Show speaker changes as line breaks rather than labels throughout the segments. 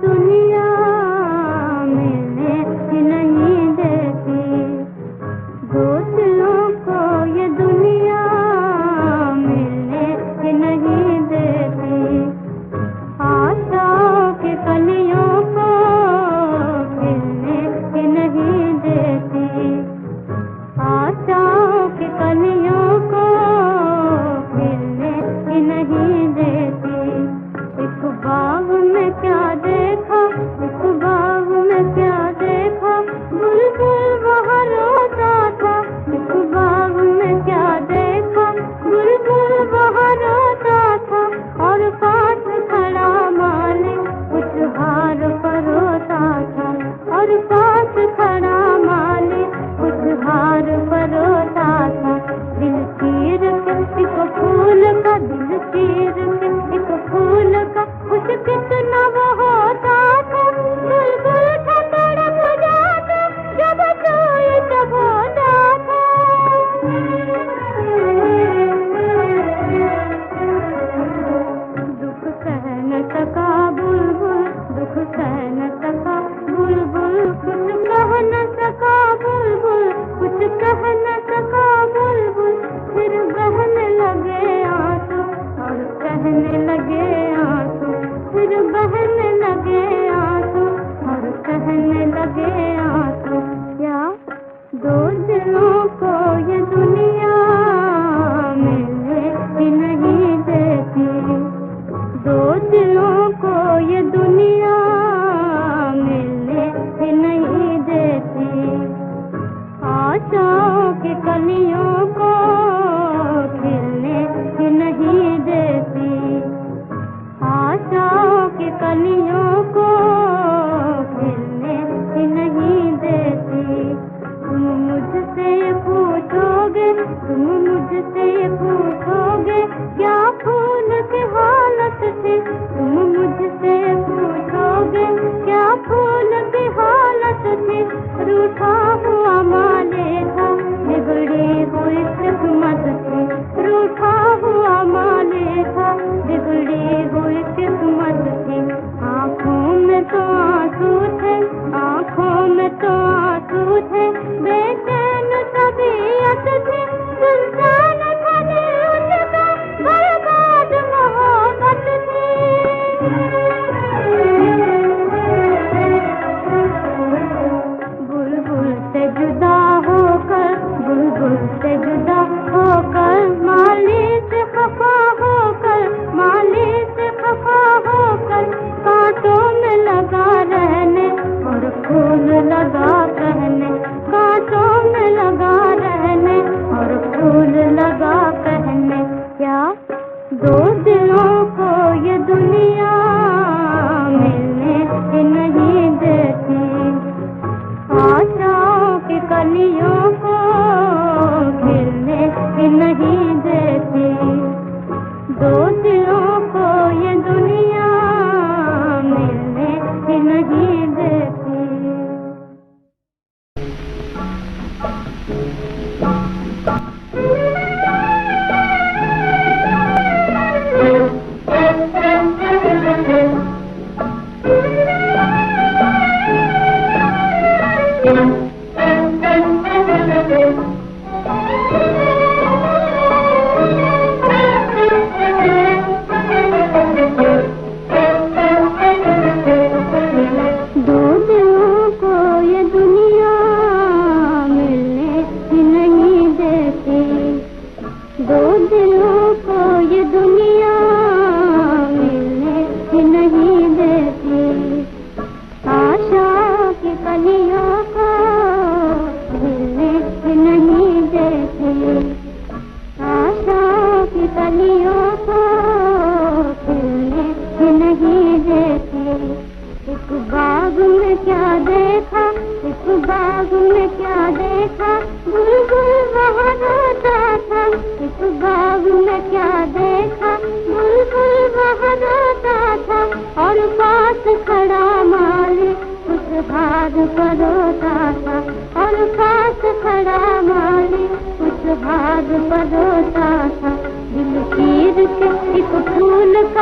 दुनिया मिलने ही नहीं देती, दो दिलों को ये दुनिया मिलने ही नहीं देती। आशाओं की कलियों को खिलने ही नहीं देती, आशाओं की कलियों को खिलने ही नहीं देती। एक बाग में क्या देखा, एक बाग में क्या देखा, बुलबुल वहाँ रोता था। एक बाग में क्या देखा, बुलबुल वहाँ रोता था। और पास खड़ा माली कुछ हार पर रोता था, और पास खड़ा माली कुछ हार पर रोता था। दिल चीर के एक फूल का, दिल चीर के एक फूल का, कुछ कितना वो होता था। बुलबुल था तड़प जाता, जब कोई जब होता था। दुख सह न सका बुलबुल, दुख सह न सका बुलबुल, कुछ कह न सका बुलबुल, कुछ कह न सका बुलबुल। फिर बहने लगे आंसू और कहने लगे आंसू, फिर बहने लगे आंसू और कहने लगे आंसू। क्या दो दिलों को ये दुनिया मिलने ही नहीं देती, दो दिलों को ये दुनिया मिलने ही नहीं देती। आशाओं की कलियों को खिलने ही नहीं देती, आशाओं की कलियों को खिलने ही नहीं देती। तुम मुझसे पूछोगे, तुम मुझसे पूछोगे, क्या फूल की हालत थी। तुम मुझसे पूछोगे, क्या फूल की हालत थी। रूठा हुआ माले था, बिगड़ी हुई किस्मत थी। रूठा हुआ माले था, बिगड़ी हुई किस्मत थी। आँखों में तो आंसू थे, आँखों में तो आंसू थे, बेचैन तबीयत थी। सुनसान था दिल उसका, बर्बाद मोहब्बत थी। बुलबुल से जुदा होकर, बुलबुल से जुदा होकर, माली से खफा होकर, माली से खफा होकर, कांटों में लगा रहने और फूल लगा कहने, कांटों में लगा रहने और फूल लगा कहने। क्या दो दिलों को ये दुनिया मिलने ही नहीं देती, आशाओं की कलियों को खिलने ही नहीं देती। दो दिलों को ये दुनिया मिलने ही नहीं देती।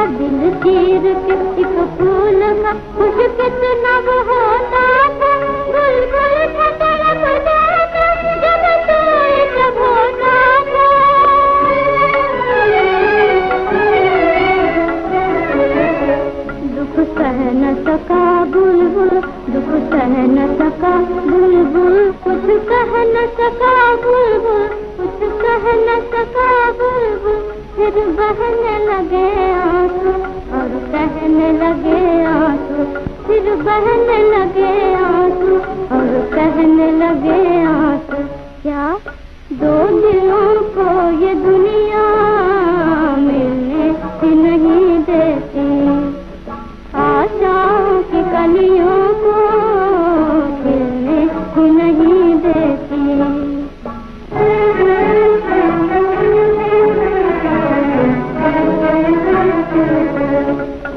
दिल चीर के एक फूल का कुछ जब होता था, बुलबुल था तड़प जाता, जब सोए जब होता था। दुख सह न सका बुलबुल, दुख सह न सका बुलबुल, कुछ कह न सका बुलबुल, कुछ कह न सका बुलबुल। फिर बहने लगे आंसू और कहने लगे आंसू, फिर बहने लगे आंसू और कहने लगे आंसू। क्या दो दिलों को ये दुनिया मिलने ही नहीं देती, आशाओं की कलियों को खिलने ही नहीं देती।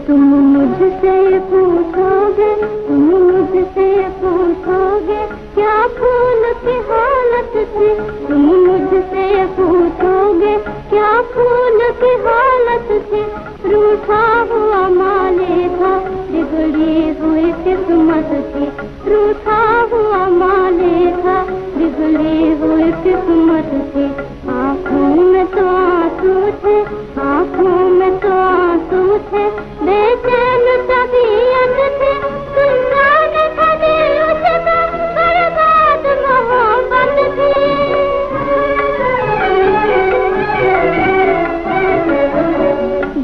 तुम मुझसे पूछोगे, तुम मुझसे पूछोगे, क्या फूल की हालत थी। तुम मुझसे पूछोगे, क्या फूल की हालत थी। रूठा हुआ माली था, बिगड़ी हुई किस्मत थी। रूठा हुआ माली था, बिगड़ी हुई किस्मत थी। आँखों में तो आंसू थे, आँखों में तो आंसू थे, बेचैन तबीयत थी। सुनसान था दिल उसका, बर्बाद मोहब्बत थी।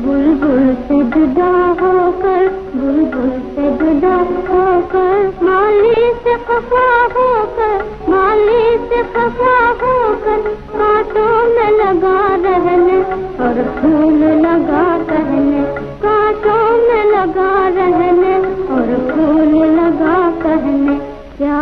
बुलबुल से जुदा होकर, बुलबुल से जुदा होकर, माली से खफा होकर, माली से खफा होकर, कांटों में लगा रहने और फूल लगा कहने, कांटों में लगा रहने और फूल लगा कहने। क्या